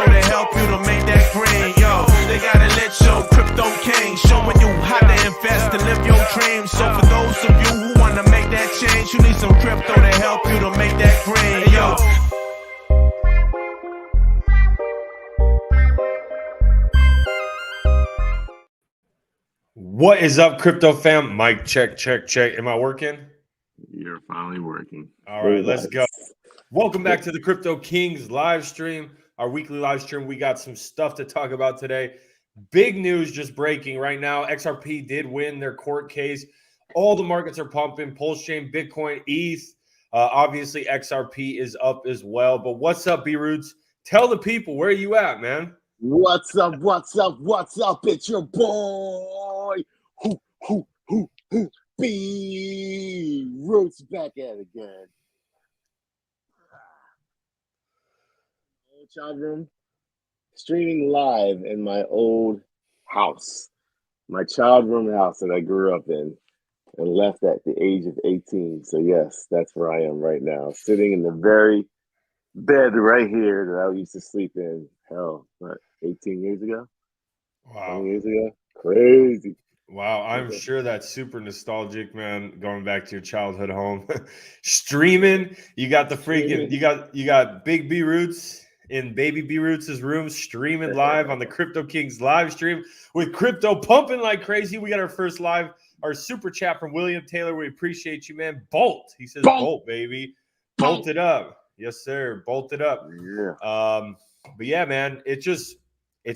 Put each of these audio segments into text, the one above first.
to help you to make that green. Yo, they gotta let your crypto king showing you how to invest to live your dreams. So for those of you who wanna make that change, you need some crypto to help you to make that green. Yo. What is up, crypto fam? Mic check, check, check. Am I working? You're finally working. All right, let's go. Welcome back to the Crypto Kings live stream, our weekly live stream. We got some stuff to talk about today. Big news just breaking right now. XRP did win their court case. All the markets are pumping. Pulsechian, Bitcoin, ETH. Obviously, XRP is up as well. But what's up, B-Roots? Tell the people, where you at, man? What's up? What's up? What's up? It's your boy. B-Roots back at it again. Old child room, streaming live in my old house, my child room house that I grew up in and left at the age of 18. So yes, that's where I am right now, sitting in the very bed right here that I used to sleep in. Hell, what, 18 years ago? Wow. 20 years ago? Crazy. Wow, I'm sure that's super nostalgic, man. Going back to your childhood home, streaming. You got the freaking, you got Big B Roots in Baby B Roots' room, streaming live on the Crypto Kings live stream with crypto pumping like crazy. We got our first live, our super chat from William Taylor. We appreciate you, man. Bolt, he says, Bolt, baby, bolt it up. Yes, sir, bolt it up. Yeah. But yeah, man, it's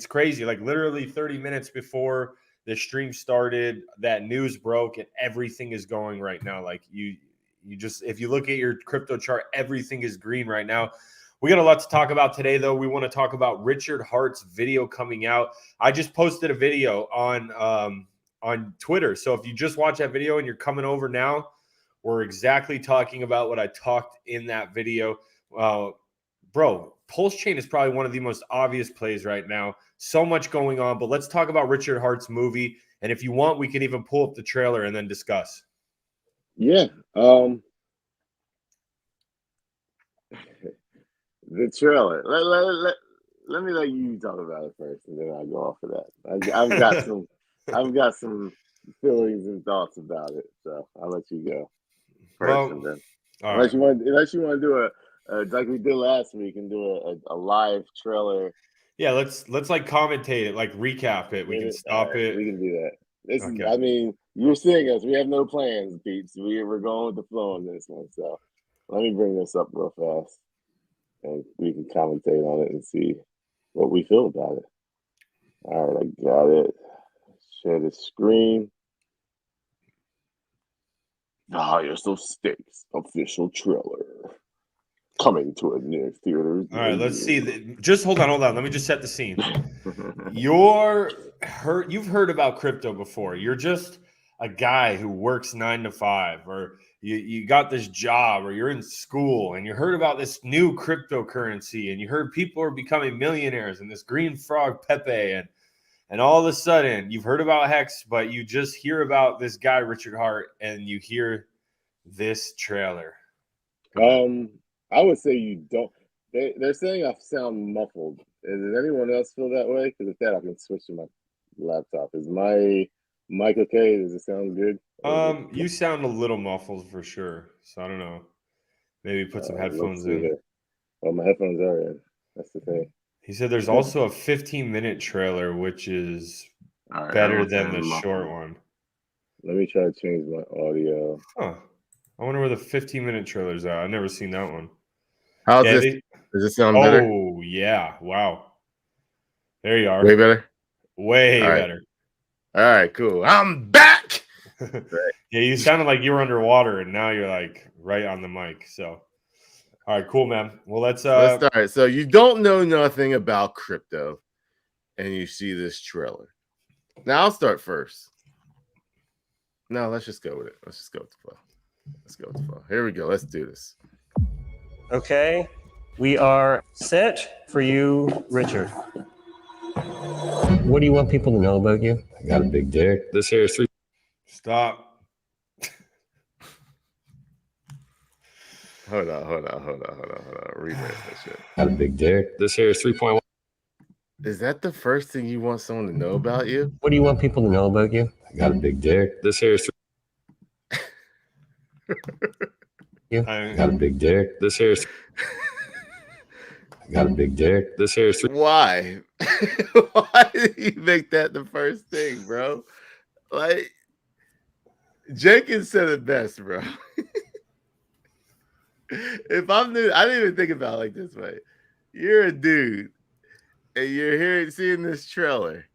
crazy. Like literally 30 minutes before the stream started, that news broke, and everything is going right now. Like you just, if you look at your crypto chart, everything is green right now. We got a lot to talk about today, though. We want to talk about Richard Hart's video coming out. I just posted a video on Twitter. So if you just watch that video and you're coming over now, we're exactly talking about what I talked in that video. Bro, Pulsechian is probably one of the most obvious plays right now. So much going on, but let's talk about Richard Hart's movie. And if you want, we can even pull up the trailer and then discuss. Yeah. The trailer. Let me let you talk about it first, and then I'll go off of that. I've got some feelings and thoughts about it, so I'll let you go first, and then unless you want to do like we did last week and do a live trailer. Yeah, let's like commentate it, like recap it. We can stop it. We can do that. This is, I mean, you're seeing us. We have no plans, Peeps. We're going with the flow on this one. So let me bring this up real fast, and we can commentate on it and see what we feel about it. All right, I got it. Share the screen. The Highest of Stakes official trailer. Coming to a near theater. All right, let's see. Just hold on. Let me just set the scene. You've heard about crypto before. You're just a guy who works 9 to 5, or you got this job, or you're in school and you heard about this new cryptocurrency, and you heard people are becoming millionaires and this green frog Pepe, and all of a sudden you've heard about Hex, but you just hear about this guy Richard Hart, and you hear this trailer. I would say you don't. They're saying I sound muffled. Does anyone else feel that way? Because if that, I can switch to my laptop. Is my mic okay? Does it sound good? You sound a little muffled for sure. So I don't know. Maybe put some headphones in. Here. Well, my headphones are in. That's the thing. He said there's also a 15-minute trailer, which is better than the short one. Let me try to change my audio. Huh. I wonder where the 15-minute trailers are. I've never seen that one. How's this? Does it sound better? Oh, yeah. Wow. There you are. Way better? Way better. All right, cool. I'm back! Yeah, you sounded like you were underwater, and now you're like right on the mic. So, all right, cool, man. Well, let's start. So you don't know nothing about crypto, and you see this trailer. Now I'll start first. No, let's just go with it. Let's just go with the flow. Let's go with the flow. Here we go. Let's do this. Okay, we are set for you, Richard. What do you want people to know about you? I got a big dick. This here is 3. Stop. Hold on. Reverse that shit. Got a big dick. This here is 3.1. Is that the first thing you want someone to know about you? What do you want people to know about you? I got a big dick. This here is I got a big dick. This here is I got a big dick. This here is Why? Why did you make that the first thing, bro? Like Jenkins said it best, bro. If I'm new, I didn't even think about it like this way. You're a dude, and you're seeing this trailer,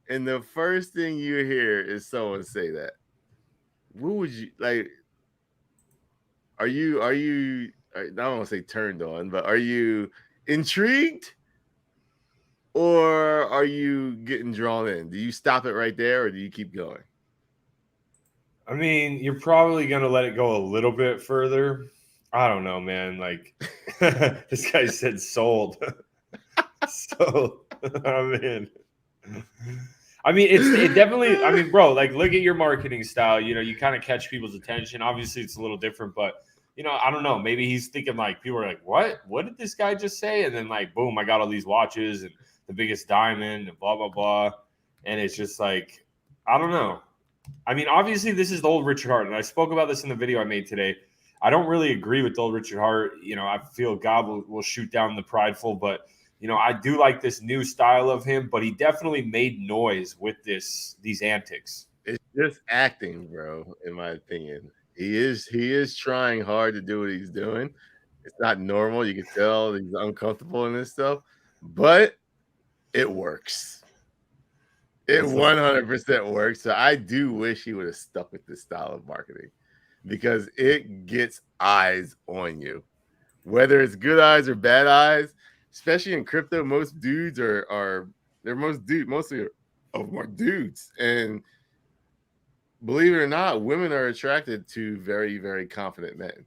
and the first thing you hear is someone say that. What would you like? Are you? I don't want to say turned on, but are you intrigued, or are you getting drawn in? Do you stop it right there, or do you keep going? mean, you're probably gonna let it go a little bit further. I don't know, man. Like this guy said, sold. So I mean, it definitely. I mean, bro, like look at your marketing style. You know, you kind of catch people's attention. Obviously, it's a little different, but you know, I don't know. Maybe he's thinking like people are like, "What? What did this guy just say?" And then like, boom, I got all these watches and the biggest diamond and blah blah blah. And it's just like, I don't know. I mean, obviously, this is the old Richard Hart, and I spoke about this in the video I made today. I don't really agree with the old Richard Hart. You know, I feel God will shoot down the prideful, but you know, I do like this new style of him, but he definitely made noise with these antics. It's just acting, bro. In my opinion, he is trying hard to do what he's doing. It's not normal. You can tell he's uncomfortable in this stuff, but it works. It 100% works. So I do wish he would have stuck with this style of marketing because it gets eyes on you, whether it's good eyes or bad eyes. Especially in crypto, most dudes mostly of them are dudes. And believe it or not, women are attracted to very, very confident men.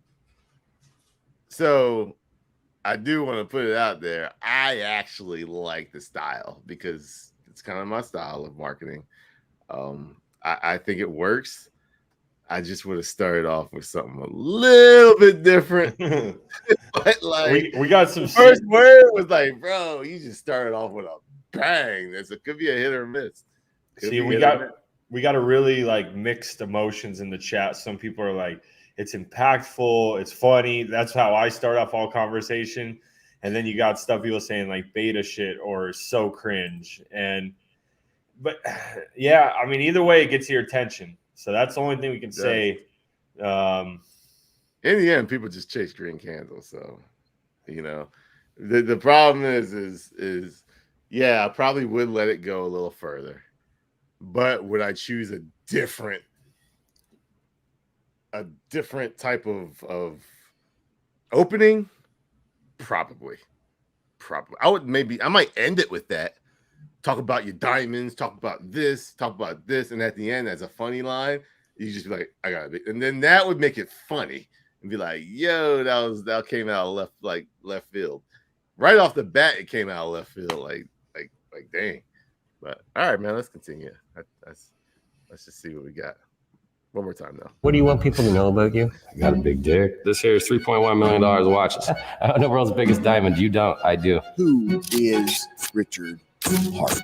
So I do want to put it out there. I actually like the style because it's kind of my style of marketing. I think it works. I just would have started off with something a little bit different. But like we got some first word was like, bro, you just started off with a bang. It could be a hit or miss. See, we got a really like mixed emotions in the chat. Some people are like, it's impactful, it's funny. That's how I start off all conversation. And then you got stuff people saying like beta shit or so cringe. But yeah, I mean, either way, it gets your attention. So that's the only thing we can say. In the end, people just chase green candles. So, you know, the problem is yeah, I probably would let it go a little further, but would I choose a different type of opening? Probably. I might end it with that. Talk about your diamonds, talk about this, and at the end, as a funny line, you just be like, I got it. And then that would make it funny and be like, yo, that came out of left field. Right off the bat, it came out of left field, like dang. But all right, man, let's continue. Let's just see what we got. One more time, though. What do you want people to know about you? I got a big dick. This here is $3.1 million of watches. I don't know world's biggest diamond. You don't. I do. Who is Richard Hart?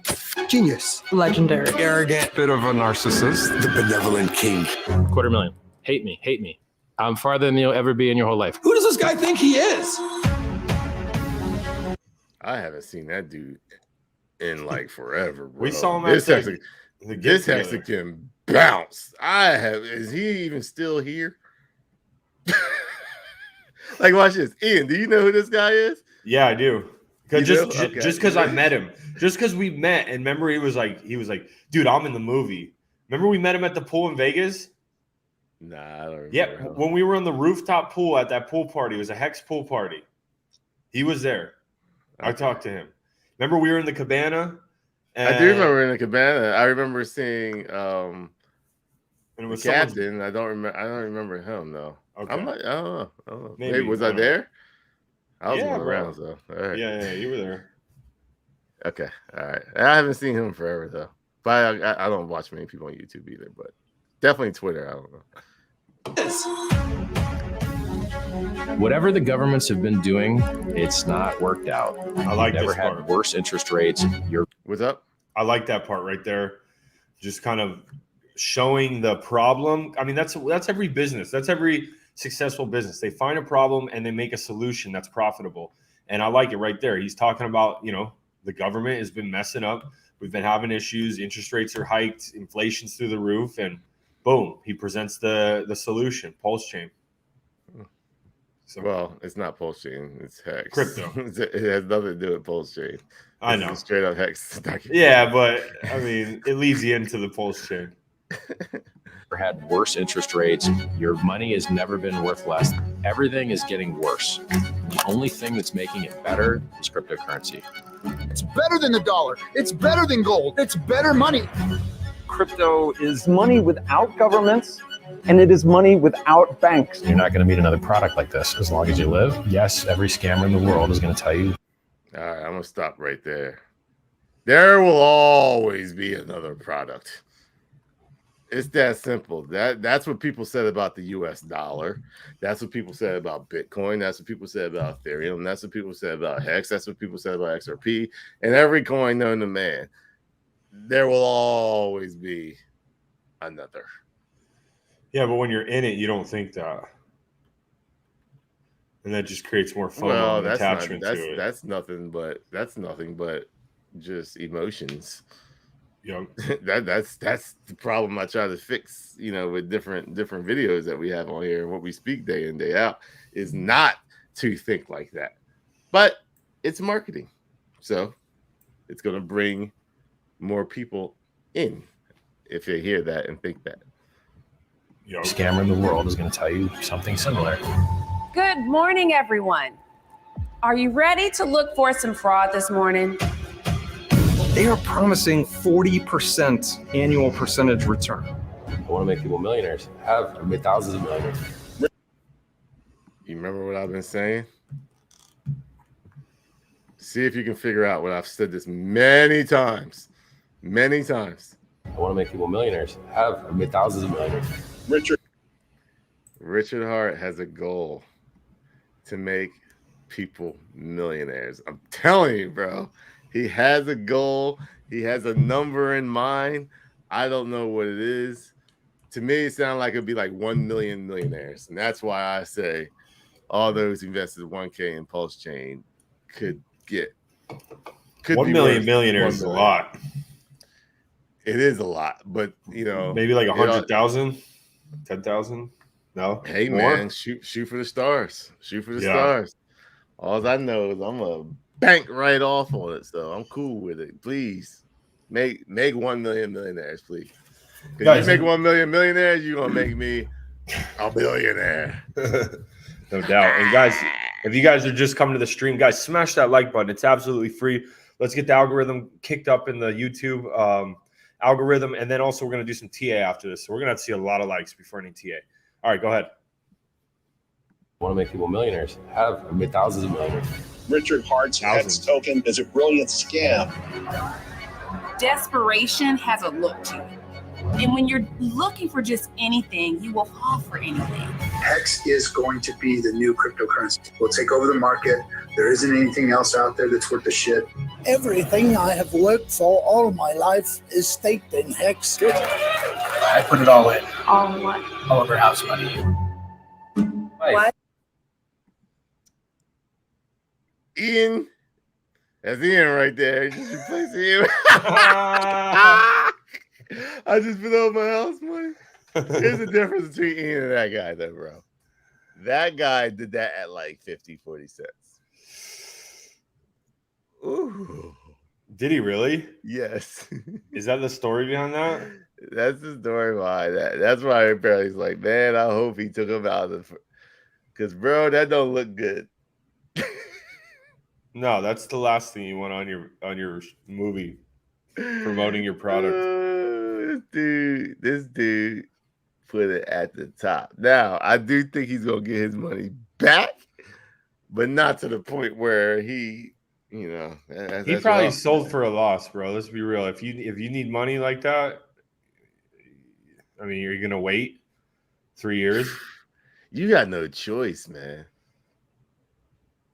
Genius. Legendary. Arrogant. Bit of a narcissist. The benevolent king. $250,000. Hate me. I'm farther than you'll ever be in your whole life. Who does this guy think he is? I haven't seen that dude in like forever, bro. We saw him This at Hexa can bounce. Is he even still here? Like, watch this. Ian, do you know who this guy is? Yeah, I do. Just because I met him. Just because we met, and remember he was like, dude, I'm in the movie. Remember we met him at the pool in Vegas? Nah, I don't remember. Yeah, when we were on the rooftop pool at that pool party, it was a Hex pool party. He was there. Okay. I talked to him. Remember we were in the cabana? I do remember in the cabana. I remember seeing and it was the captain. I don't remember him though. Okay. I don't know. Maybe was I there? I was going bro. around, so all right. Yeah, you were there. Okay, all right. I haven't seen him forever though. But I don't watch many people on YouTube either. But definitely Twitter. I don't know. Whatever the governments have been doing, it's not worked out. I like Never this had part. worse interest rates. What's up? I like that part right there. Just kind of showing the problem. I mean, that's every business. That's every successful business. They find a problem and they make a solution that's profitable. And I like it right there. He's talking about, the government has been messing up. We've been having issues. Interest rates are hiked. Inflation's through the roof. And boom, he presents the solution, Pulsechain. So, Well, it's not Pulsechain. It's Hex. Crypto. It has nothing to do with Pulsechain. I know. Straight up Hex. Yeah, but I mean, it leads you into the Pulsechain. Never had worse interest rates. Your money has never been worth less. Everything is getting worse. The only thing that's making it better is cryptocurrency. It's better than the dollar. It's better than gold. It's better money. Crypto is money without governments, and it is money without banks. You're not going to meet another product like this as long as you live. Yes, every scammer in the world is going to tell you. All right, I'm going to stop right there. There will always be another product. It's that simple. That's what people said about the US dollar. That's what people said about Bitcoin. That's what people said about Ethereum. That's what people said about Hex. That's what people said about XRP. And every coin known to man. There will always be another. Yeah, but when you're in it, you don't think that. And that just creates more fun Well, and attachment to it. That's nothing but just emotions. That's the problem I try to fix, with different videos that we have on here and what we speak day in, day out, is not to think like that. But it's marketing. So it's gonna bring more people in if they hear that and think that. Scammer in the world is going to tell you something similar. Good morning, everyone. Are you ready to look for some fraud this morning? They are promising 40% annual percentage return. I want to make people millionaires. I've made thousands of millionaires. You remember what I've been saying? See if you can figure out what I've said this many times. Many times. I want to make people millionaires. I've made thousands of millionaires. Richard Hart has a goal to make people millionaires. I'm telling you, bro. He has a goal. He has a number in mind. I don't know what it is. To me, it sounds like it'd be like 1 million millionaires. And that's why I say all those invested 1K in Pulsechain could 1 million millionaires is a lot. It is a lot, but maybe like 100,000, 10,000. No, hey more? Man, shoot for the stars. Shoot for the stars. All I know is I'm gonna bank right off on it, so I'm cool with it. Please make 1 million millionaires, please. If you make 1 million millionaires, you're gonna make me a billionaire. No doubt. And guys, if you guys are just coming to the stream, guys, smash that like button. It's absolutely free. Let's get the algorithm kicked up in the YouTube algorithm, and then also we're gonna do some TA after this. So we're gonna have to see a lot of likes before any TA. All right, go ahead. I want to make people millionaires. I've made thousands of millionaires. Richard Hart's Hex token is a brilliant scam. Desperation has a look to it. And when you're looking for just anything, you will fall for anything. Hex is going to be the new cryptocurrency. We'll take over the market. There isn't anything else out there that's worth the shit. Everything I have worked for all my life is staked in Hex. I put it all in. All in what? All of her house money. What? Ian. That's Ian right there. Just replace Ian. I just put all my house money. There's a difference between Ian and that guy, though, bro. That guy did that at like 50, 40 cents. Ooh. Did he really? Yes. Is that the story behind that? That's the story behind that. That's why apparently he's like, man, I hope he took him out of the, because bro, that don't look good. No, that's the last thing you want on your movie promoting your product. This dude put it at the top. Now, I do think he's gonna get his money back, but not to the point where he, he probably sold for a loss, bro. Let's be real. If you need money like that, I mean, you're gonna wait 3 years. You got no choice, man.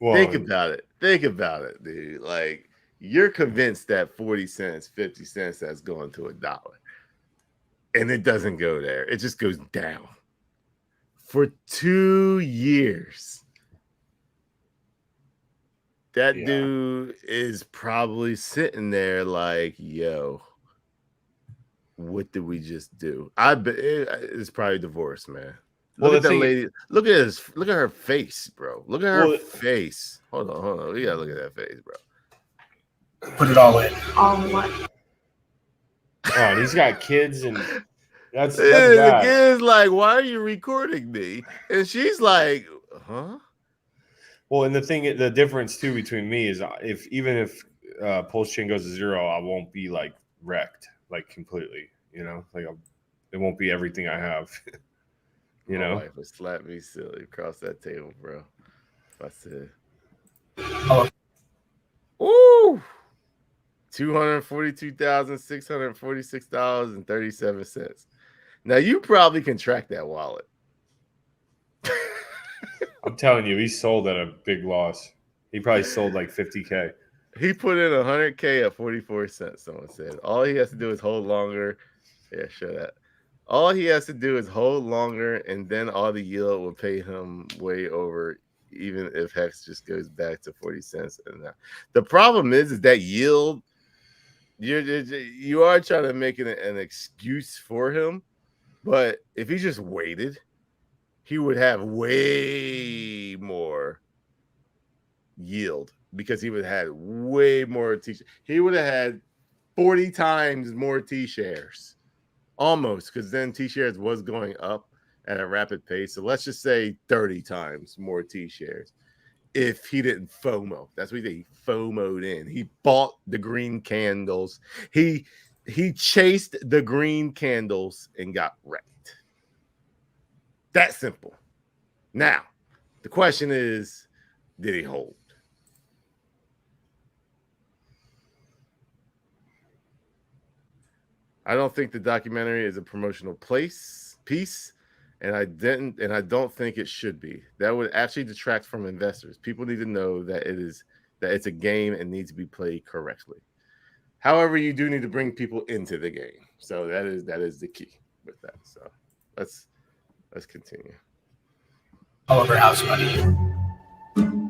Think about it. Think about it, dude. Like, you're convinced that 40 cents, 50 cents, that's going to $1. And it doesn't go there. It just goes down. For 2 years. That dude is probably sitting there like, yo, what did we just do? I bet it's probably divorce, man. Look at that lady. Look at her face, bro. Look at her face. Hold on. We gotta look at that face, bro. Put it all in. All in one. Oh, and he's got kids, and that's The bad. kid's like, why are you recording me? And she's like, huh? Well, and the difference too between me is even if Pulsechian goes to 0, I won't be like wrecked, like completely. You know, like it won't be everything I have. You know, my wife would slap me silly across that table, bro. If I said, ooh, $242,646.37. Now you probably can track that wallet. I'm telling you, he sold at a big loss. He probably sold like 50K. He put in 100K at 44 cents. Someone said all he has to do is hold longer. Yeah, show that. All he has to do is hold longer, and then all the yield will pay him way over, even if Hex just goes back to 40 cents. And the problem is that yield. You are trying to make it an excuse for him, but if he just waited, he would have way more yield because he would have had way more T. He would have had 40 times more T shares, almost, because then T shares was going up at a rapid pace. So let's just say 30 times more T shares if he didn't FOMO. That's what he FOMO'd in. He bought the green candles. He chased the green candles and got wrecked. That simple. Now, the question is, did he hold? I don't think the documentary is a promotional piece, and I don't think it should be. That would actually detract from investors. People need to know that it's a game and needs to be played correctly. However, you do need to bring people into the game. So that is the key with that. So let's continue. Oliver House money.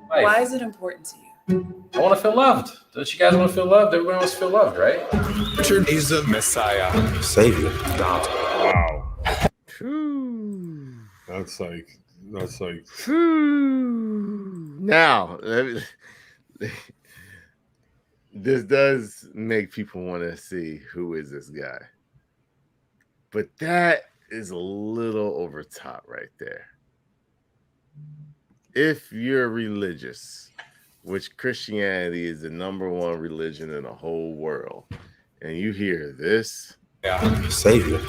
Why is it important to you? I want to feel loved. Don't you guys want to feel loved? Everybody wants to feel loved, right? Richard is the Messiah. Savior. Wow. That's like. Now, this does make people want to see who is this guy, but that is a little over top right there. If you're religious, which Christianity is the #1 religion in the whole world, and you hear this, Savior.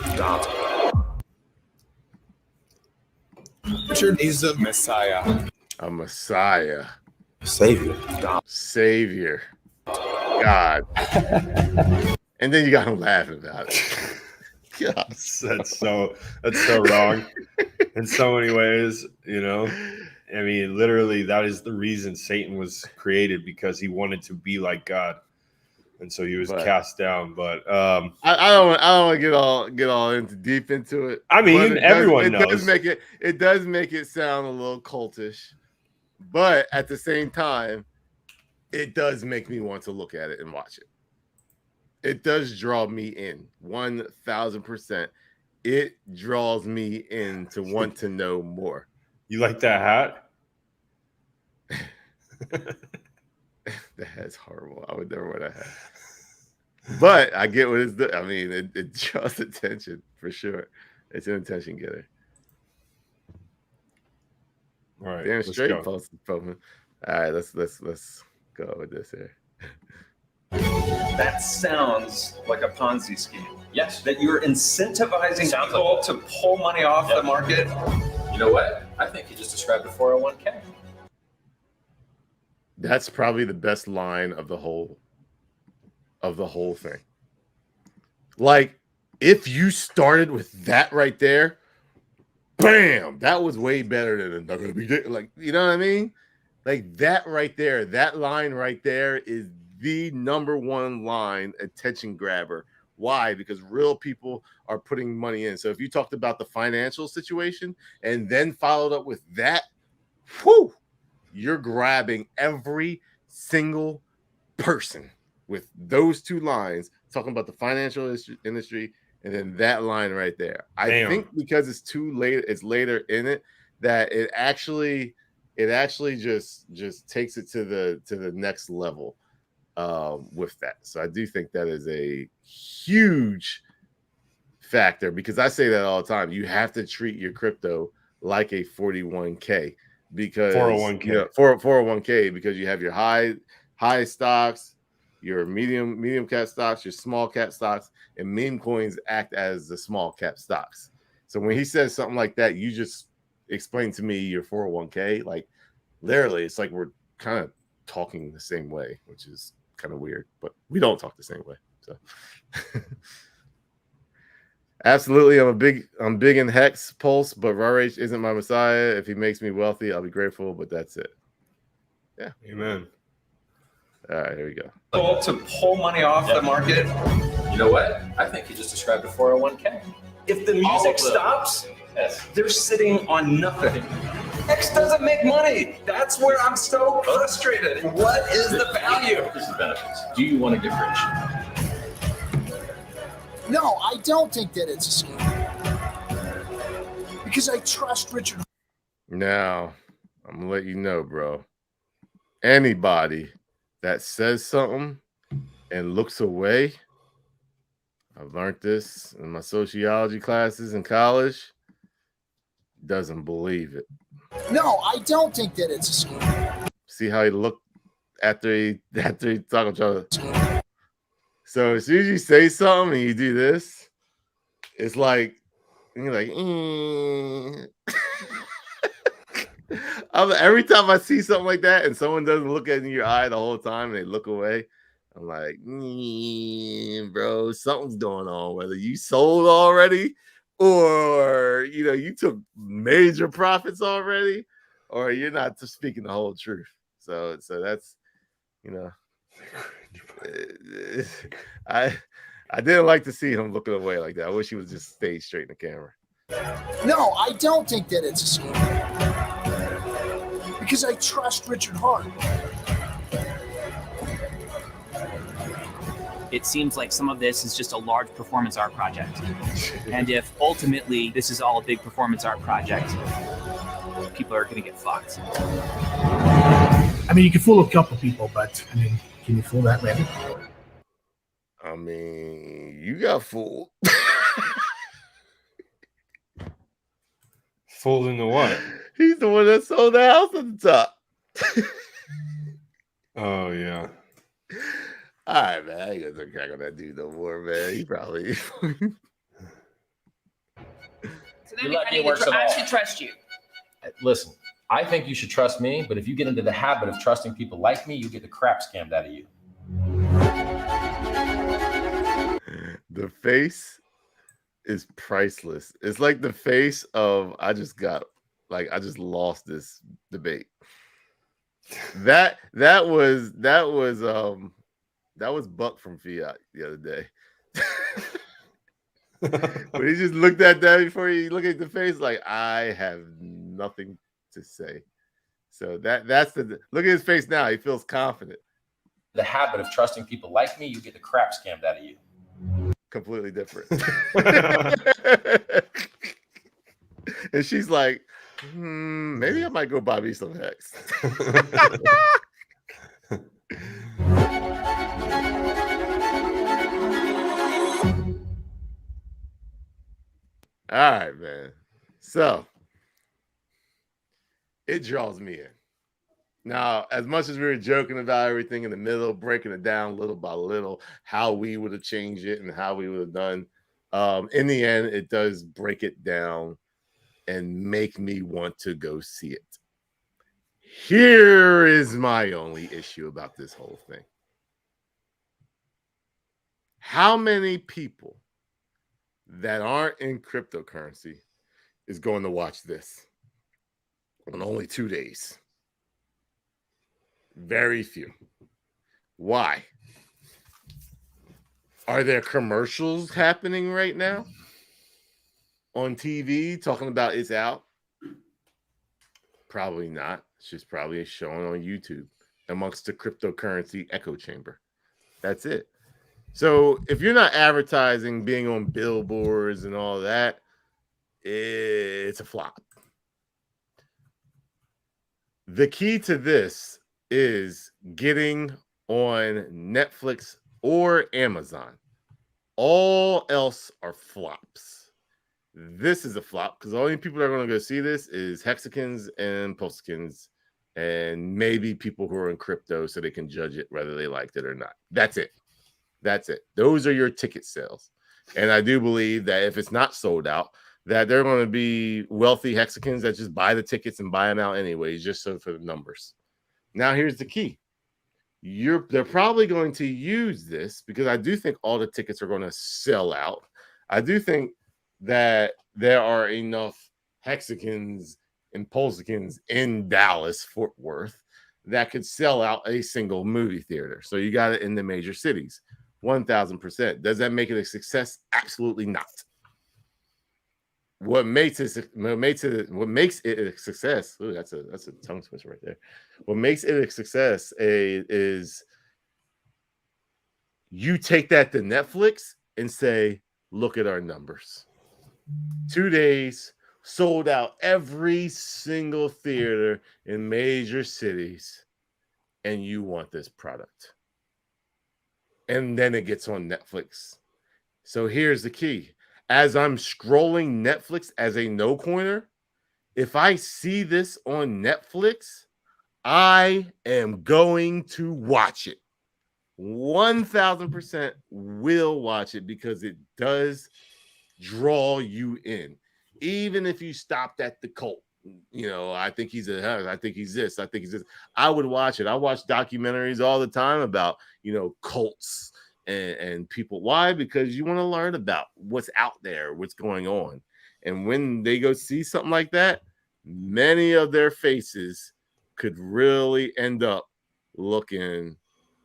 Richard is the Messiah. A Messiah. Savior. Savior. God. And then you got him laughing about it. God. That's so wrong in so many ways, you know. I mean, literally, that is the reason Satan was created, because he wanted to be like God, and so he was cast down. But I don't want to get all deep into it. I mean, everyone knows. It does make it sound a little cultish, but at the same time, it does make me want to look at it and watch it. It does draw me in 1,000%. It draws me in to want to know more. You like that hat? That hat's horrible. I would never wear that hat. But I get what it's doing. I mean, it draws attention for sure. It's an attention getter. All right. Damn straight post. All right, let's go with this here. That sounds like a Ponzi scheme. Yes. That you're incentivizing people to pull money off the market. You know what? I think you just described a 401k. That's probably the best line of the whole thing. Like, if you started with that right there, bam, that was way better than another. Like, you know what I mean? Like that right there, that line right there is the number one line attention grabber. Why? Because real people are putting money in. So if you talked about the financial situation and then followed up with that, whew, you're grabbing every single person with those two lines, talking about the financial industry, and then that line right there. I think because it's too late, it's later in it, that it actually just takes it to the next level with that. So I do think that is a huge factor, because I say that all the time. You have to treat your crypto like a 41k, because 401k. 401k, because you have your high stocks, your medium cap stocks, your small cap stocks, and meme coins act as the small cap stocks. So when he says something like that, you just explain to me your 401k. Like literally, it's like we're kind of talking the same way, which is kind of weird, but we don't talk the same way. So absolutely, I'm big in Hex Pulse, but RH isn't my messiah. If he makes me wealthy, I'll be grateful, but that's it. Yeah. Amen. All right, here we go. To pull money off the market. You know what? I think you just described a 401k. If the music stops, they're sitting on nothing. X doesn't make money. That's where I'm so frustrated. What is the value? This is benefits. Do you want to get rich? No, I don't think that it's a scam. Because I trust Richard. Now, I'm gonna let you know, bro. Anybody that says something and looks away, I've learned this in my sociology classes in college, doesn't believe it. No, I don't think that it's a scam. See how he looked after he talked about it. So as soon as you say something and you do this, it's like, and you're like, every time I see something like that and someone doesn't look at your eye the whole time and they look away, I'm like, bro, something's going on. Whether you sold already, or you took major profits already, or you're not just speaking the whole truth. So that's I didn't like to see him looking away like that. I wish he would just stay straight in the camera. No, I don't think that it's a scam. Because I trust Richard Hart. It seems like some of this is just a large performance art project. And if ultimately this is all a big performance art project, people are going to get fucked. I mean, you can fool a couple people, but I mean, can you fool that many? I mean, you got fooled. Fooled into what? He's the one that sold the house at the top. Oh, yeah. All right, man. I ain't gonna crack on that dude no more, man. He probably. So that I should trust you. Listen, I think you should trust me, but if you get into the habit of trusting people like me, you get the crap scammed out of you. The face is priceless. It's like the face of I just lost this debate. That was Buck from Fiat the other day. When he just looked at that before he looked at the face, like, I have nothing to say. So that's the look at his face now. He feels confident. The habit of trusting people like me, you get the crap scammed out of you. Completely different. And she's like, maybe I might go buy me some Hex. All right, man. So it draws me in. Now, as much as we were joking about everything in the middle, breaking it down little by little, how we would have changed it and how we would have done, in the end, it does break it down and make me want to go see it. Here is my only issue about this whole thing. How many people that aren't in cryptocurrency is going to watch this on only 2 days? Very few. Why? Are there commercials happening right now on TV talking about it's out? Probably not. It's just probably showing on YouTube amongst the cryptocurrency echo chamber. That's it. So if you're not advertising, being on billboards and all that, it's a flop. The key to this is getting on Netflix or Amazon. All else are flops. This is a flop because the only people that are going to go see this is Hexicans and Pulsechians and maybe people who are in crypto so they can judge it whether they liked it or not. That's it. That's it. Those are your ticket sales. And I do believe that if it's not sold out, that they're going to be wealthy Hexicans that just buy the tickets and buy them out anyways, just so for the numbers. Now, here's the key. They're probably going to use this because I do think all the tickets are going to sell out. I do think that there are enough Hexicans and Pulsechans in Dallas, Fort Worth, that could sell out a single movie theater. So you got it in the major cities. 1,000%. Does that make it a success? Absolutely not. What makes it a success? Ooh, that's a tongue twister right there. What makes it a success is you take that to Netflix and say, look at our numbers. 2 days, sold out every single theater in major cities, and you want this product. And then it gets on Netflix. So here's the key. As I'm scrolling Netflix as a no-coiner, if I see this on Netflix, I am going to watch it. 1,000% will watch it because it does draw you in. Even if you stopped at the cult, I think he's this, I think he's this. I would watch it. I watch documentaries all the time about, cults and people. Why? Because you want to learn about what's out there, what's going on. And when they go see something like that, many of their faces could really end up looking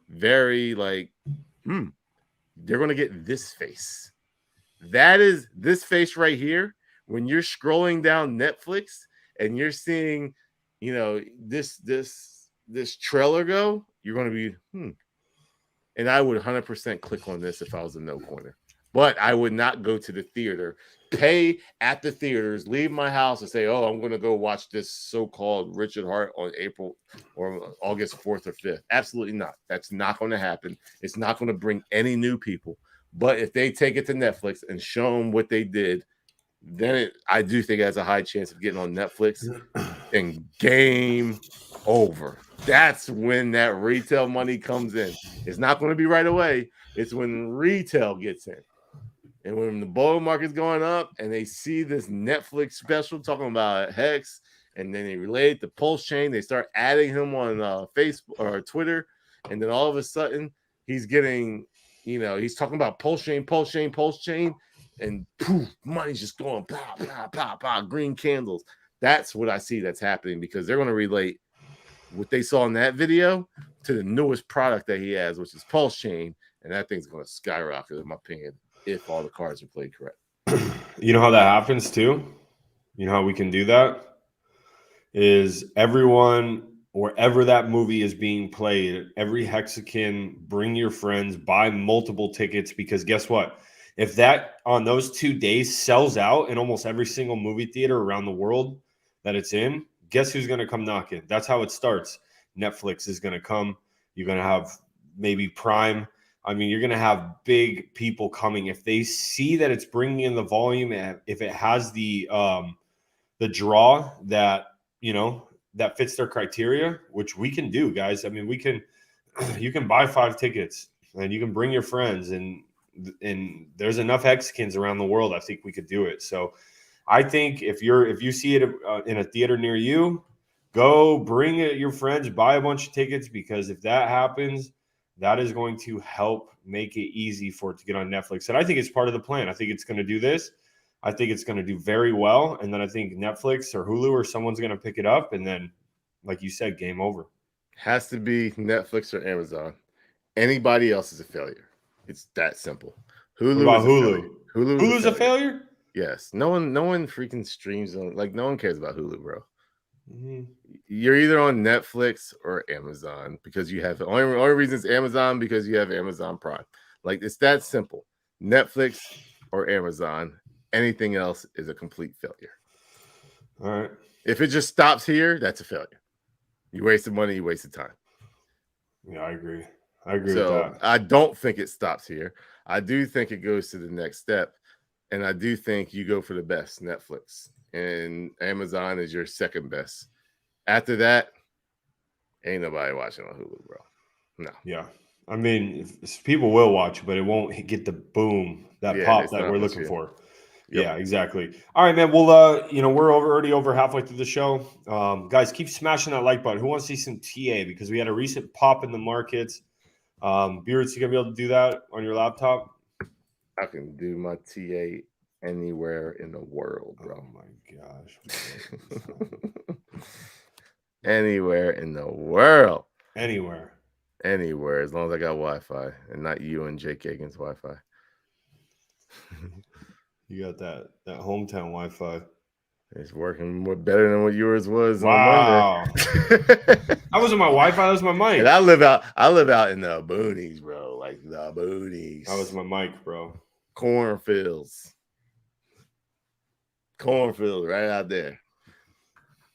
very like, they're going to get this face. That is this face right here. When you're scrolling down Netflix and you're seeing, this trailer go, you're going to be, And I would 100% click on this if I was a no-coiner. But I would not go to the theater, pay at the theaters, leave my house and say, I'm going to go watch this so-called Richard Hart on April or August 4th or 5th. Absolutely not. That's not going to happen. It's not going to bring any new people. But if they take it to Netflix and show them what they did, then I do think it has a high chance of getting on Netflix and game over. That's when that retail money comes in. It's not going to be right away. It's when retail gets in. And when the bull market's going up and they see this Netflix special talking about Hex, and then they relate it to Pulsechain, they start adding him on Facebook or Twitter, and then all of a sudden he's getting, he's talking about Pulsechain, and poof, money's just going pow, pow, pow, pow, green candles. That's what I see that's happening because they're going to relate what they saw in that video to the newest product that he has, which is Pulsechain, and that thing's going to skyrocket, in my opinion, if all the cards are played correct. You know how that happens too? You know how we can do that? Is everyone, wherever that movie is being played, every Hexican, bring your friends, buy multiple tickets, because guess what? If that on those 2 days sells out in almost every single movie theater around the world that it's in, guess who's going to come knocking? That's how it starts. Netflix is going to come. You're going to have maybe Prime. I mean, you're going to have big people coming. If they see that it's bringing in the volume, and if it has the draw that, that fits their criteria, which we can do, guys. I mean, you can buy 5 tickets and you can bring your friends, and there's enough Hexicans around the world. I think we could do it. So I think if you see it in a theater near you, go bring your friends, buy a bunch of tickets, because if that happens, that is going to help make it easy for it to get on Netflix. And I think it's part of the plan. I think it's going to do this. I think it's going to do very well. And then I think Netflix or Hulu or someone's going to pick it up. And then, like you said, game over. Has to be Netflix or Amazon. Anybody else is a failure. It's that simple. What Hulu about is a Hulu? failure. Hulu's a failure? Yes. No one freaking streams on, like, no one cares about Hulu, bro. Mhm. You're either on Netflix or Amazon because you have only reason it's Amazon because you have Amazon Prime. Like, it's that simple. Netflix or Amazon. Anything else is a complete failure. All right. If it just stops here, that's a failure. You wasted money, you wasted time. Yeah, I agree. I agree So with that. I don't think it stops here. I do think it goes to the next step. And I do think you go for the best, Netflix. And Amazon is your second best. After that, ain't nobody watching on Hulu, bro. No. Yeah. I mean, people will watch, but it won't get the boom, that pop that we're looking for. Yep. Yeah, exactly. All right, man. Well, we're already over halfway through the show. Guys, keep smashing that like button. Who wants to see some TA? Because we had a recent pop in the markets. Beards, you gonna be able to do that on your laptop? I can do my TA anywhere in the world, bro. Oh my gosh. Anywhere in the world. Anywhere, as long as I got Wi-Fi and not you and Jake Kagan's Wi-Fi. You got that hometown Wi-Fi. It's working better than what yours was Wow. on Monday. That wasn't my Wi-Fi. That was my mic. And I live out in the boonies, bro. Like the boonies. That was my mic, bro. Cornfields right out there.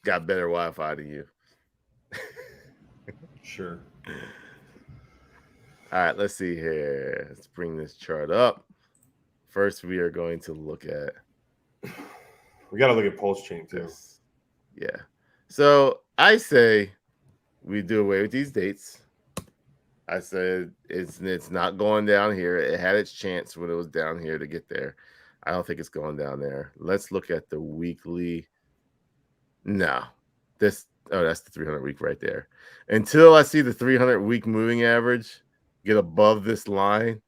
Got better Wi-Fi than you. Sure. All right, let's see here. Let's bring this chart up. First, we are going to look at. We got to look at Pulsechian too. Yeah. So I say we do away with these dates. I said it's not going down here. It had its chance when it was down here to get there. I don't think it's going down there. Let's look at the weekly. No, that's the 300 week right there. Until I see the 300 week moving average get above this line,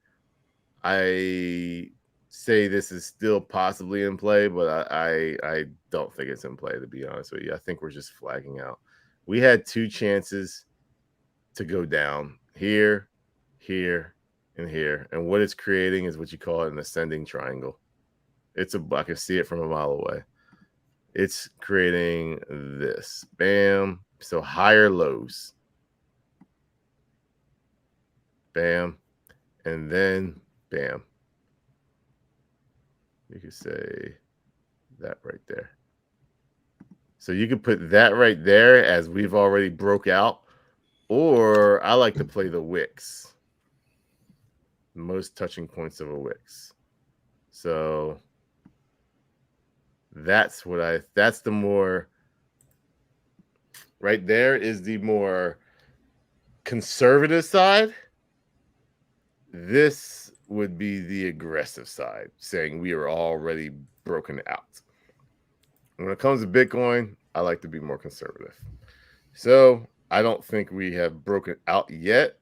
I say this is still possibly in play, but I don't think it's in play, to be honest with you. I think we're just flagging out. We had two chances to go down here, here, and here. And what it's creating is what you call an ascending triangle. I can see it from a mile away. It's creating this. Bam. So higher lows. Bam. And then bam. You could say that right there. So you could put that right there as we've already broke out. Or I like to play the wicks. Most touching points of a wicks. So that's the more right there is the more conservative side. This would be the aggressive side, saying we are already broken out. When it comes to Bitcoin, I like to be more conservative. So I don't think we have broken out yet.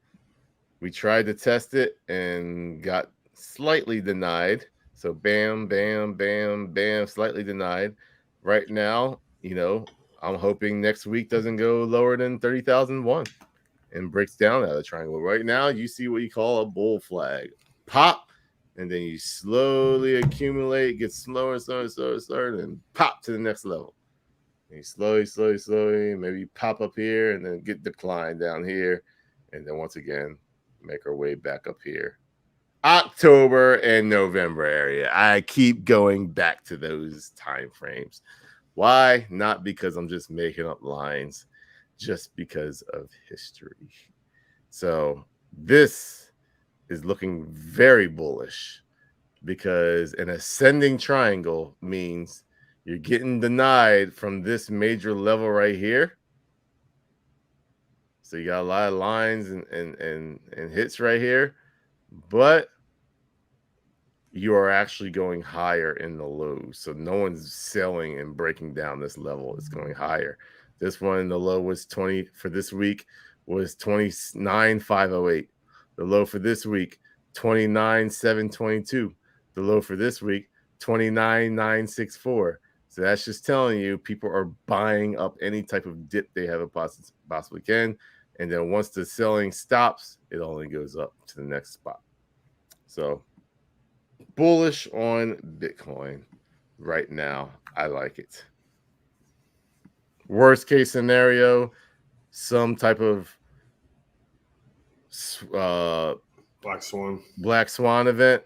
We tried to test it and got slightly denied. So bam, bam, bam, bam, slightly denied. Right now, I'm hoping next week doesn't go lower than 30,001 and breaks down out of the triangle. Right now, you see what you call a bull flag. Pop, and then you slowly accumulate, get slower and slower and slower and slower, and then pop to the next level. And you slowly, maybe pop up here and then get declined down here. And then once again, make our way back up here. October and November area. I keep going back to those time frames. Why? Not because I'm just making up lines, just because of history. So this is looking very bullish because an ascending triangle means you're getting denied from this major level right here. So you got a lot of lines and hits right here, but you are actually going higher in the lows. So no one's selling and breaking down this level. It's going higher. This one, the low was 20 for this week was 29,508. The low for this week, 29,722. The low for this week, 29,964. So that's just telling you people are buying up any type of dip they have possibly can. And then once the selling stops, it only goes up to the next spot. So bullish on Bitcoin right now. I like it. Worst case scenario, some type of Black Swan event.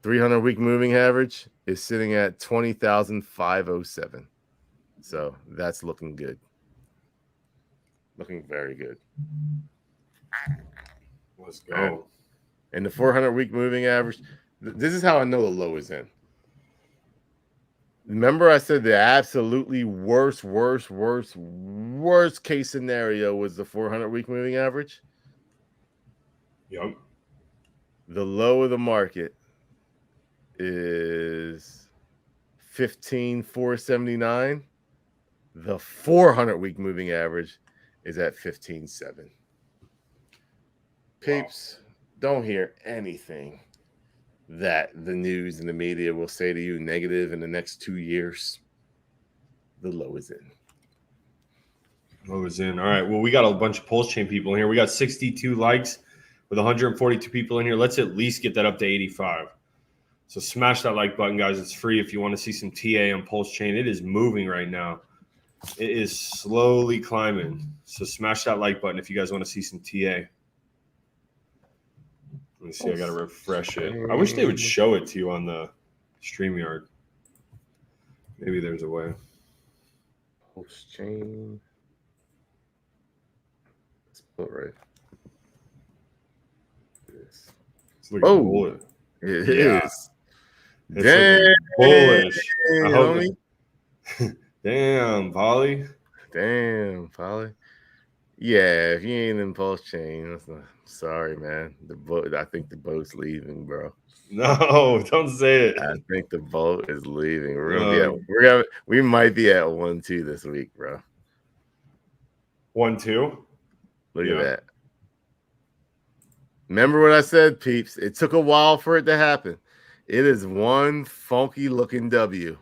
300-week moving average is sitting at 20,507. So that's looking good. Looking very good. Let's go. And the 400-week moving average, this is how I know the low is in. Remember I said the absolutely worst case scenario was the 400-week moving average? Yep. The low of the market is 15,479. The 400-week moving average is at 15,700. Peeps, don't hear anything that the news and the media will say to you negative in the next 2 years. The low is in. Low is in. All right. Well, we got a bunch of Pulsechain people in here. We got 62 likes with 142 people in here. Let's at least get that up to 85. So smash that like button, guys. It's free if you want to see some TA on Pulsechain. It is moving right now. It is slowly climbing. So smash that like button if you guys want to see some TA. Let me see. I got to refresh it. I wish they would show it to you on the StreamYard. Maybe there's a way. Pulsechain. Let's put right. It's looking bullish. It is. It's looking bullish. I hope Damn, Polly. Damn, Polly. Yeah, if you ain't in Pulsechain, that's not. Sorry, man. The boat. I think the boat's leaving, bro. No, don't say it. I think the boat is leaving. We might be at 1-2 this week, bro. 1-2. Look at that. Remember what I said, peeps? It took a while for it to happen. It is one funky looking W.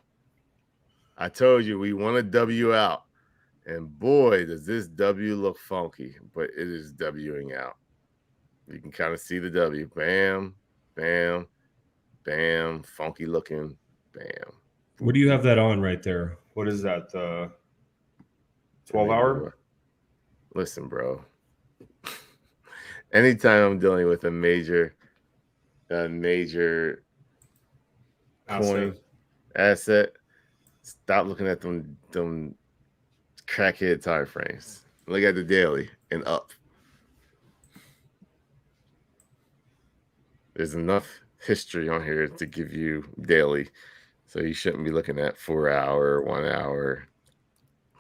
I told you we want a W out. And boy, does this W look funky, but it is Wing out. You can kind of see the W. Bam, bam, bam, funky looking, bam. What do you have that on right there? What is that? 12-hour? Listen, bro. Anytime I'm dealing with a major coin asset, stop looking at them crackhead time frames. Look at the daily and up. There's enough history on here to give you daily, so you shouldn't be looking at 4 hour, 1 hour,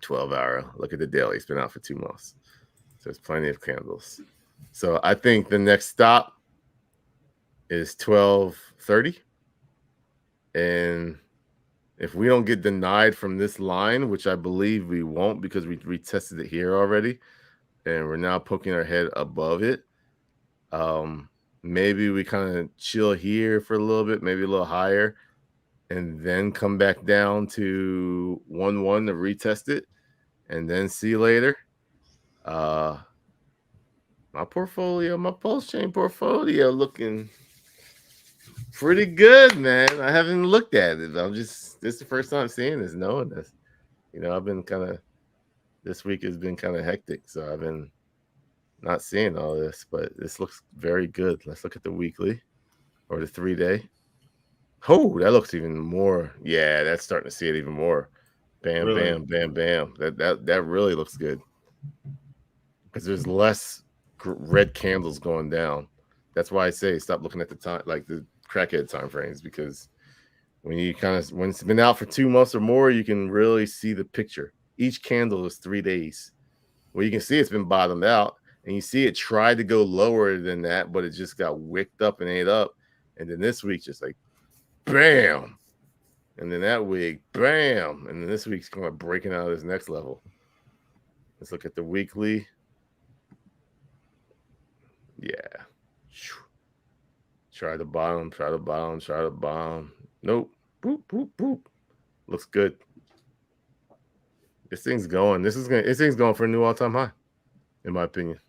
12 hour. Look at the daily. It's been out for 2 months, so there's plenty of candles. So I think the next stop is 12:30, and if we don't get denied from this line, which I believe we won't because we retested it here already, and we're now poking our head above it, maybe we kind of chill here for a little bit, maybe a little higher, and then come back down to 1-1 to retest it, and then see you later. My Pulsechain portfolio looking pretty good, man. I haven't looked at it. This is the first time seeing this, knowing this. I've been this week has been kind of hectic, so I've been not seeing all this, but this looks very good. Let's look at the weekly or the 3-day. Oh, that looks even more. Yeah, that's starting to see it even more. Bam, really? Bam, bam, bam. That really looks good because there's less red candles going down. That's why I say stop looking at the time, like the crackhead time frames, because when it's been out for 2 months or more, you can really see the picture. Each candle is 3 days. Well, you can see it's been bottomed out, and you see it tried to go lower than that, but it just got wicked up and ate up. And then this week, just like bam, and then that week, bam, and then this week's kind of breaking out of this next level. Let's look at the weekly. Yeah. Try the bottom, try the bottom, try the bottom. Nope. Boop, boop, boop. Looks good. This thing's going. This thing's going for a new all-time high. in my opinion.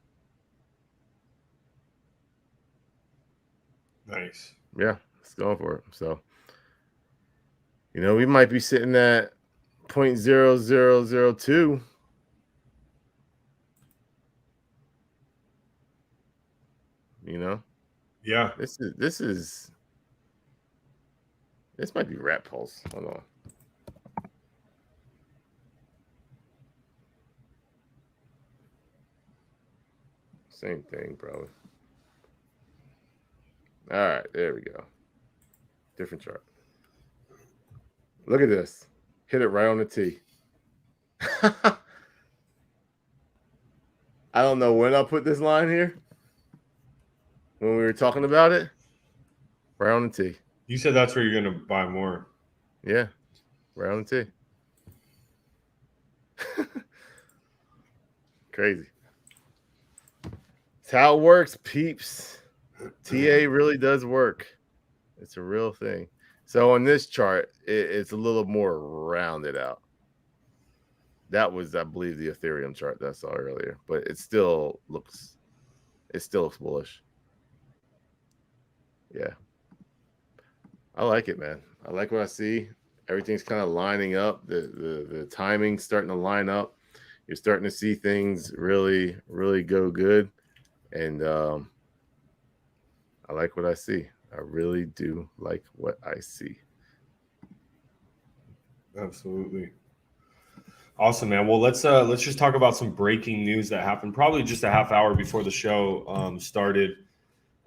Nice. Yeah, it's going for it. So, we might be sitting at 0.0002. Yeah. This might be Rat Pulse. Hold on. Same thing, probably. All right, there we go. Different chart. Look at this. Hit it right on the T. I don't know when I put this line here. When we were talking about it. Right on the T. You said that's where you're going to buy more. Yeah. Right on the T. Crazy. It's how it works, peeps. TA really does work. It's a real thing. So on this chart, it's a little more rounded out. That was, I believe, the Ethereum chart that I saw earlier, but it still looks bullish. Yeah. I like it, man. I like what I see. Everything's kind of lining up. The timing's starting to line up. You're starting to see things really, really go good. And I like what I see. I really do like what I see. Absolutely. Awesome, man. Well, let's just talk about some breaking news that happened probably just a half hour before the show started.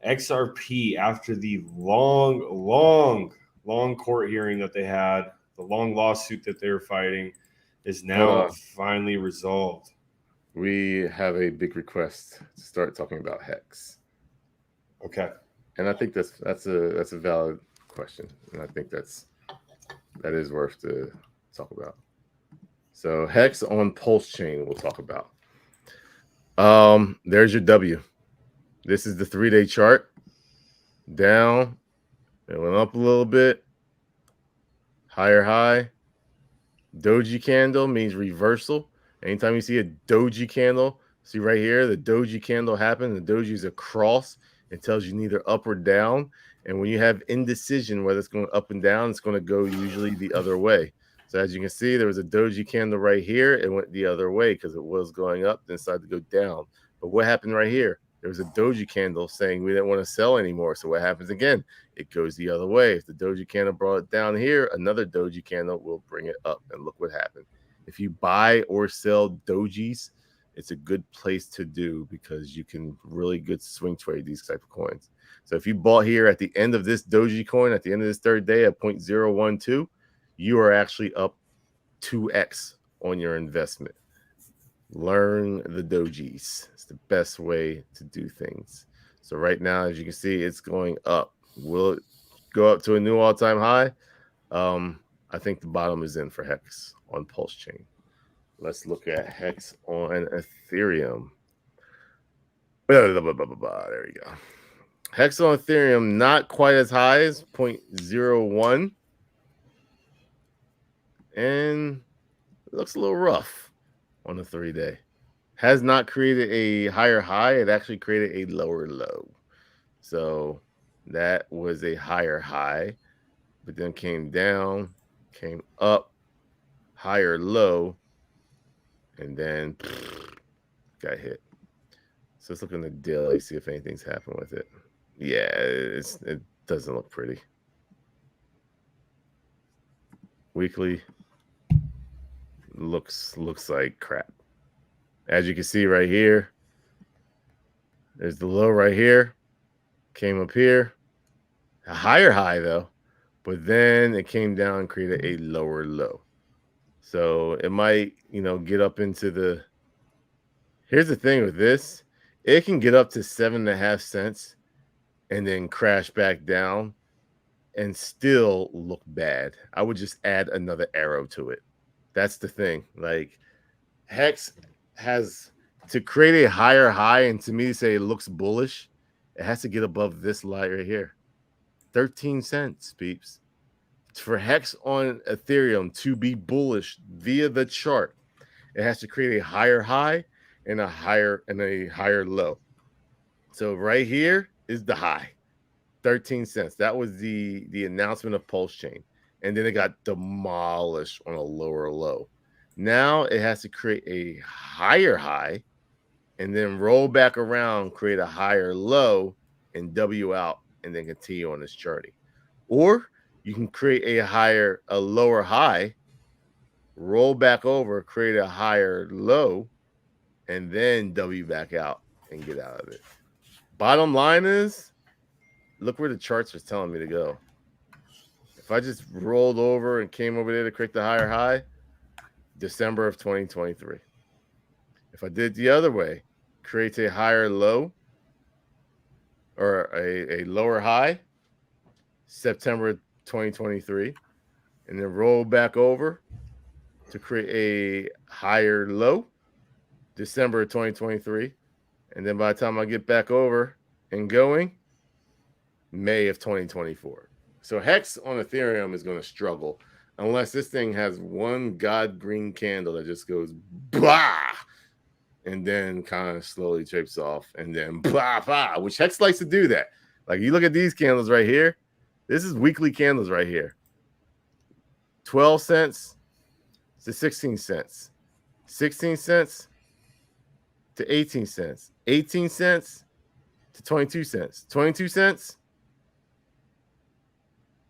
XRP, after the long court hearing that they had, the long lawsuit that they were fighting, is now finally resolved. We have a big request to start talking about Hex. Okay. And I think that's a valid question, and I think that is worth to talk about. So Hex on Pulsechian we'll talk about. There's your W. This is the 3-day chart. Down. It went up a little bit. Higher high. Doji candle means reversal. Anytime you see a doji candle, see right here, the doji candle happened. The doji is a cross. It tells you neither up or down. And when you have indecision, whether it's going up and down, it's going to go usually the other way. So as you can see, there was a doji candle right here. It went the other way because it was going up, then decided to go down. But what happened right here? There was a doji candle saying we didn't want to sell anymore. So what happens again? It goes the other way. If the doji candle brought it down here, another doji candle will bring it up. And look what happened. If you buy or sell dojis, it's a good place to do because you can really good swing trade these type of coins. So if you bought here at the end of this doji coin, at the end of this third day at 0.012, you are actually up 2x on your investment. Learn the dojis. It's the best way to do things. So right now, as you can see, it's going up. Will it go up to a new all-time high? I think the bottom is in for Hex on Pulsechian. Let's look at Hex on Ethereum. There we go. Hex on Ethereum, not quite as high as 0.01. And it looks a little rough on the 3-day. Has not created a higher high. It actually created a lower low. So that was a higher high, but then came down, came up, higher low, and then got hit. So let's look in the daily, see if anything's happened with it. Yeah, it doesn't look pretty. Weekly looks like crap. As you can see right here, there's the low right here. Came up here. A higher high though, but then it came down and created a lower low. So it might, get up into the. Here's the thing with this. It can get up to 7.5 cents and then crash back down and still look bad. I would just add another arrow to it. That's the thing. Like Hex has to create a higher high, and to me say it looks bullish, it has to get above this line right here. 13 cents, peeps. For Hex on Ethereum to be bullish via the chart, it has to create a higher high and a higher low. So right here is the high, 13 cents. That was the announcement of PulseChain, and then it got demolished on a lower low. Now it has to create a higher high, and then roll back around, create a higher low, and W out, and then continue on this charting. Or you can create a lower high, roll back over, create a higher low, and then W back out and get out of it. Bottom line is, look where the charts are telling me to go. If I just rolled over and came over there to create the higher high, December of 2023. If I did the other way, creates a higher low or a lower high, September 2023, and then roll back over to create a higher low, December 2023. And then by the time I get back over and going, May of 2024. So Hex on Ethereum is going to struggle unless this thing has one god green candle that just goes blah, and then kind of slowly drapes off, and then blah, blah, which Hex likes to do that. Like you look at these candles right here. This is weekly candles right here. 12 cents to 16 cents. 16 cents to 18 cents. 18 cents to 22 cents. 22 cents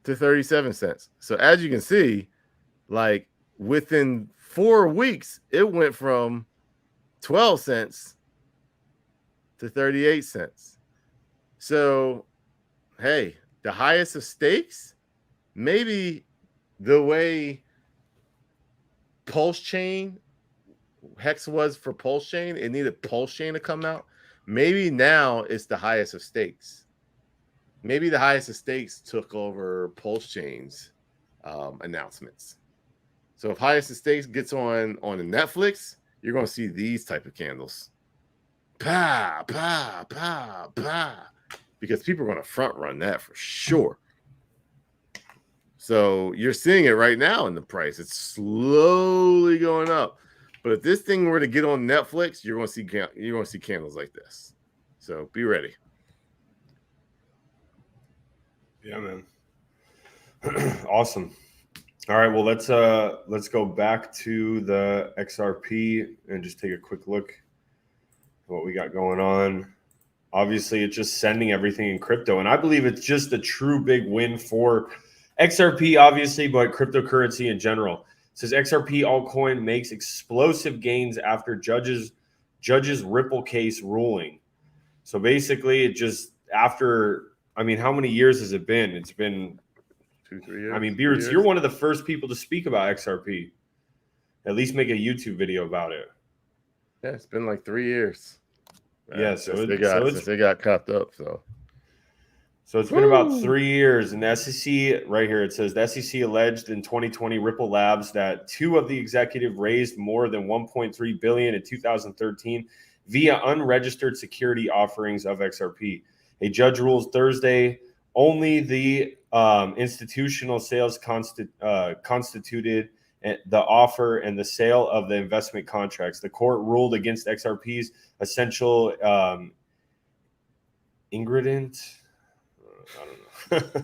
to 37 cents. So as you can see, like within 4 weeks, it went from 12 cents to 38 cents. So, hey, the highest of stakes, maybe the way PulseChain Hex was for PulseChain, it needed PulseChain to come out. Maybe now it's the highest of stakes. Maybe the highest of stakes took over PulseChain's announcements. So if highest of stakes gets on the Netflix, you're going to see these type of candles. Pa, pa, pa, pa. Because people are going to front run that for sure. So you're seeing it right now in the price. It's slowly going up. But if this thing were to get on Netflix, you're going to see candles like this. So be ready. Yeah, man. Awesome. All right, well let's go back to the XRP and just take a quick look at what we got going on. Obviously, it's just sending everything in crypto, and I believe it's just a true big win for XRP, obviously, but cryptocurrency in general. It says XRP altcoin makes explosive gains after judges Ripple case ruling. So basically, it just after, I mean, how many years has it been? It's been 2-3 years. I mean, Beards, you're one of the first people to speak about XRP. At least make a YouTube video about it. Yeah, it's been like 3 years. Yeah, since they got copped up. So it's been about 3 years. And the SEC, right here, it says the SEC alleged in 2020 Ripple Labs that 2 of the executives raised more than $1.3 billion in 2013 via unregistered security offerings of XRP. A judge rules Thursday only the institutional sales constituted the offer and the sale of the investment contracts. The court ruled against XRP's essential ingredient. I don't know.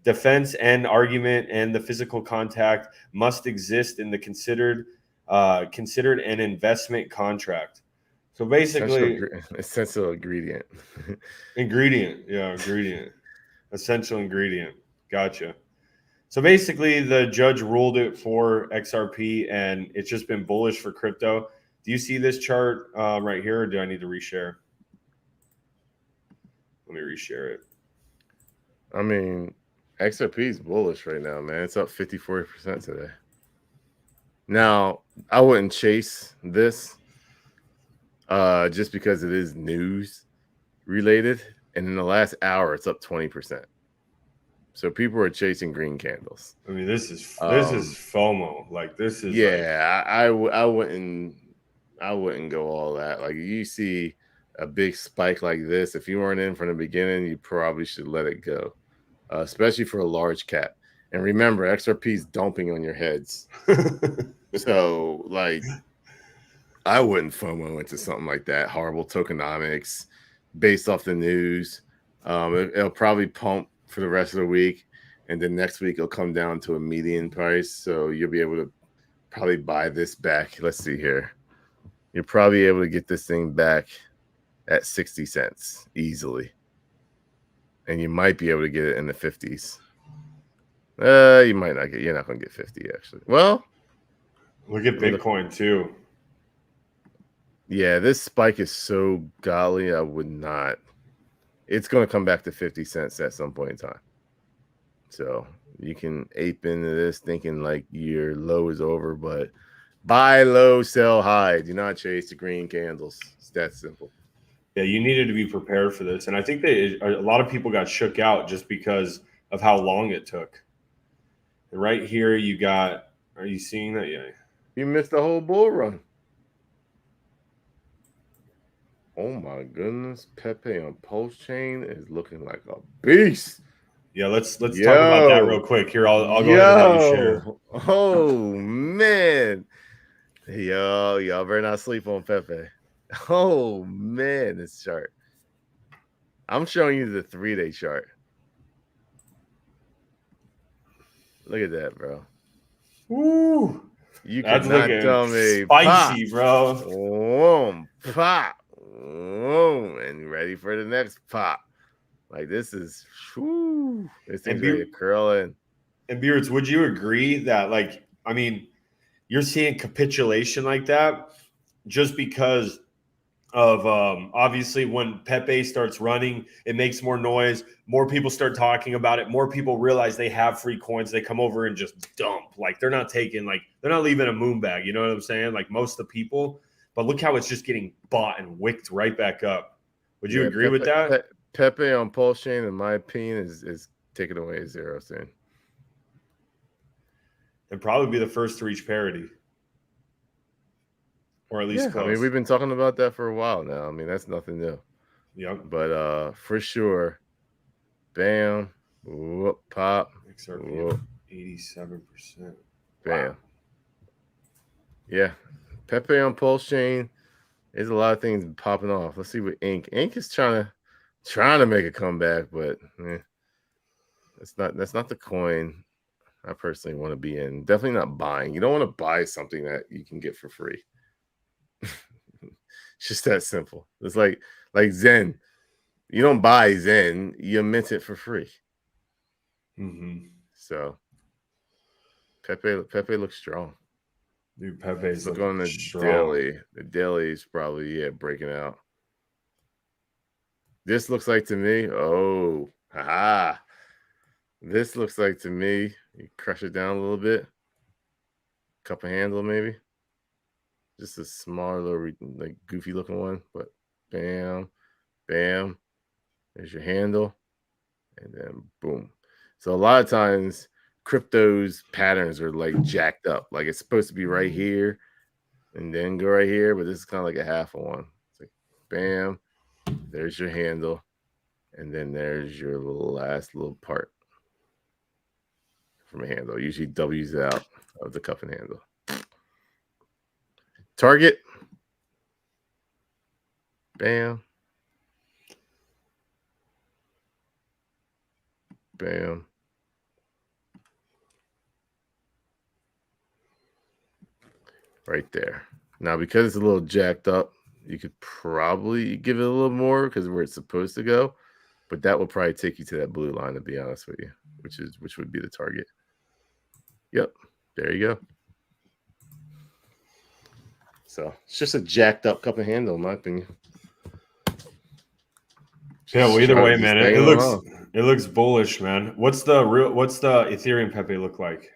Defense and argument and the physical contact must exist in the considered an investment contract. So basically, essential ingredient. Essential ingredient. Gotcha. So basically, the judge ruled it for XRP, and it's just been bullish for crypto. Do you see this chart right here, or do I need to reshare? Let me reshare it. I mean, XRP is bullish right now, man. It's up 54% today. Now, I wouldn't chase this just because it is news related. And in the last hour, it's up 20%. So people are chasing green candles. I mean, this is FOMO. Like this is I wouldn't go all that. Like you see a big spike like this, if you weren't in from the beginning, you probably should let it go, especially for a large cap. And remember, XRP is dumping on your heads. So like I wouldn't FOMO into something like that. Horrible tokenomics based off the news. It'll probably pump for the rest of the week, and then next week it'll come down to a median price. So you'll be able to probably buy this back. Let's see here. You're probably able to get this thing back at 60 cents easily. And you might be able to get it in the 50s. You might not get, you're not going to get 50 actually. Well, look at Bitcoin too. Yeah, this spike is so golly, I would not. It's going to come back to 50 cents at some point in time. So you can ape into this thinking like your low is over, but buy low, sell high. Do not chase the green candles. It's that simple. Yeah, you needed to be prepared for this. And I think a lot of people got shook out just because of how long it took. And right here, you got, are you seeing that? Yeah. You missed the whole bull run. Oh my goodness. Pepe on Pulsechian is looking like a beast. Yeah, let's talk about that real quick. Here, I'll go ahead and let you share. Oh man. Y'all better not sleep on Pepe. Oh man, this chart. I'm showing you the 3-day chart. Look at that, bro. Woo! You cannot tell me. Spicy, bro. Boom, pop. Boom, and ready for the next pop. Like this is, whoo, this thing's ready to curl in. And Beards, would you agree that, like, I mean, you're seeing capitulation like that just because of obviously when Pepe starts running, it makes more noise. More people start talking about it. More people realize they have free coins. They come over and just dump. Like they're not taking, like they're not leaving a moon bag. You know what I'm saying? Like most of the people. But look how it's just getting bought and wicked right back up. Would you agree with that? Pepe on Pulsechian, in my opinion, is taking away a zero soon. And probably be the first to reach parity. Or at least close. I mean, we've been talking about that for a while now. I mean, that's nothing new. Yep. But for sure, bam, whoop, pop, whoop. 87%. Bam. Wow. Yeah. Pepe on Pulsechian. There's a lot of things popping off. Let's see what Ink. Ink is trying to make a comeback, but that's not the coin I personally want to be in. Definitely not buying. You don't want to buy something that you can get for free. It's just that simple. It's like Zen. You don't buy Zen, you mint it for free. Mm-hmm. So Pepe looks strong. Dude, Pepe's look on the strong. daily. The daily is probably breaking out. This looks like to me. Oh, haha. This looks like to me. You crush it down a little bit. Cup of handle maybe. Just a small little like goofy looking one, but bam, bam. There's your handle, and then boom. So a lot of times crypto's patterns are like jacked up. Like it's supposed to be right here and then go right here, but this is kind of like a half of one. It's like bam, there's your handle, and then there's your last little part from a handle. Usually W's out of the cup and handle. Target. Bam. Bam. Right there. Now, because it's a little jacked up, you could probably give it a little more because where it's supposed to go, but that will probably take you to that blue line, to be honest with you, which would be the target. Yep. There you go. So it's just a jacked up cup of handle, in my opinion. Yeah, well, either way, man, it looks bullish, man. What's the Ethereum Pepe look like?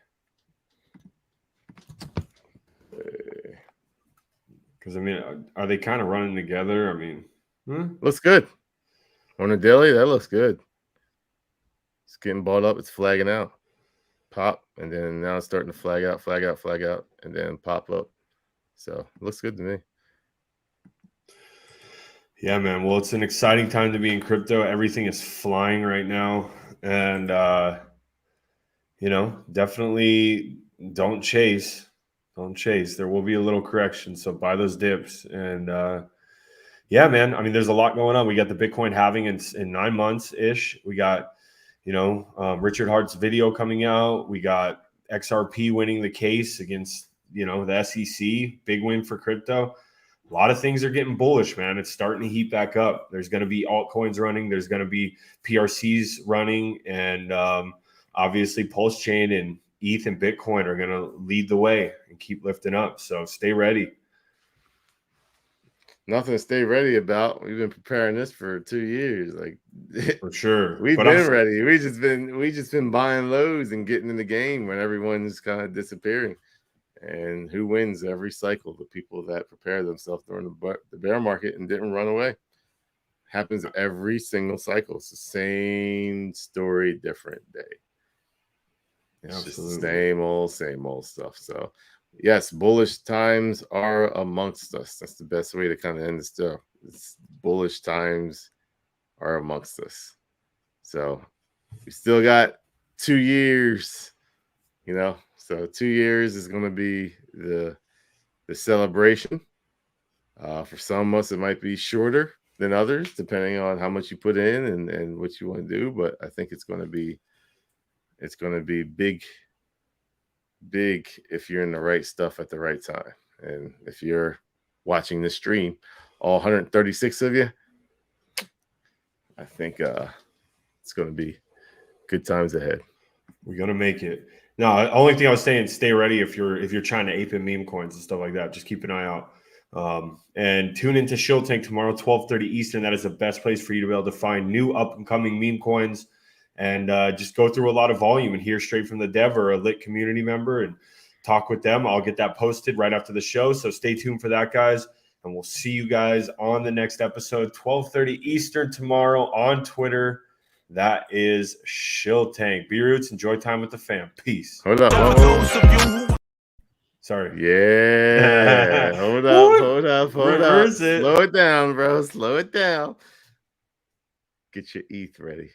Because I mean, are they kind of running together? I mean, looks good on the daily. That looks good. It's getting bought up. It's flagging out. Pop, and then now it's starting to flag out, and then pop up. So it looks good to me. Yeah, man. Well, it's an exciting time to be in crypto. Everything is flying right now. And, definitely don't chase. Don't chase. There will be a little correction, so buy those dips. And yeah, man. I mean, there's a lot going on. We got the Bitcoin halving in 9 months ish. We got, Richard Hart's video coming out. We got XRP winning the case against, the SEC. Big win for crypto. A lot of things are getting bullish, man. It's starting to heat back up. There's going to be altcoins running. There's going to be PRCs running. And obviously Pulsechain and ETH and Bitcoin are going to lead the way and keep lifting up. So stay ready. Nothing to stay ready about. We've been preparing this for 2 years. Like for sure. We've been ready. We just been buying lows and getting in the game when everyone's kind of disappearing. And who wins every cycle? The people that prepare themselves during the bear market and didn't run away. Happens every single cycle. It's the same story, different day. It's just the same old stuff. So, yes, bullish times are amongst us. That's the best way to kind of end the stuff. Bullish times are amongst us. So, we still got 2 years, So 2 years is going to be the celebration. For some of us, it might be shorter than others, depending on how much you put in and what you want to do. But I think it's going to be big if you're in the right stuff at the right time. And if you're watching this stream, all 136 of you, I think it's going to be good times ahead. We're going to make it. No, the only thing I was saying, stay ready if you're trying to ape in meme coins and stuff like that. Just keep an eye out. And tune into Shill Tank tomorrow, 12:30 Eastern. That is the best place for you to be able to find new up-and-coming meme coins and just go through a lot of volume and hear straight from the dev or a lit community member and talk with them. I'll get that posted right after the show, so stay tuned for that, guys. And we'll see you guys on the next episode, 12:30 Eastern tomorrow on Twitter. That is Shill Tank. B-Roots, enjoy time with the fam. Peace. Hold up. Sorry. Yeah. Hold up. Reverse it. Slow it down, bro. Slow it down. Get your ETH ready.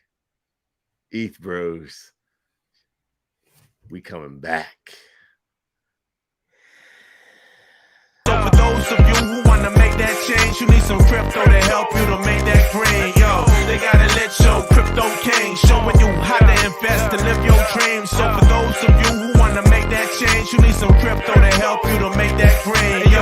ETH bros. We coming back. So for those of you who want to make that change, you need some crypto to help you to make that green. Yo, they got a lit show, Crypto King, showing you how to invest to live your dreams. So for those of you who want to make that change, you need some crypto to help you to make that green. Yo,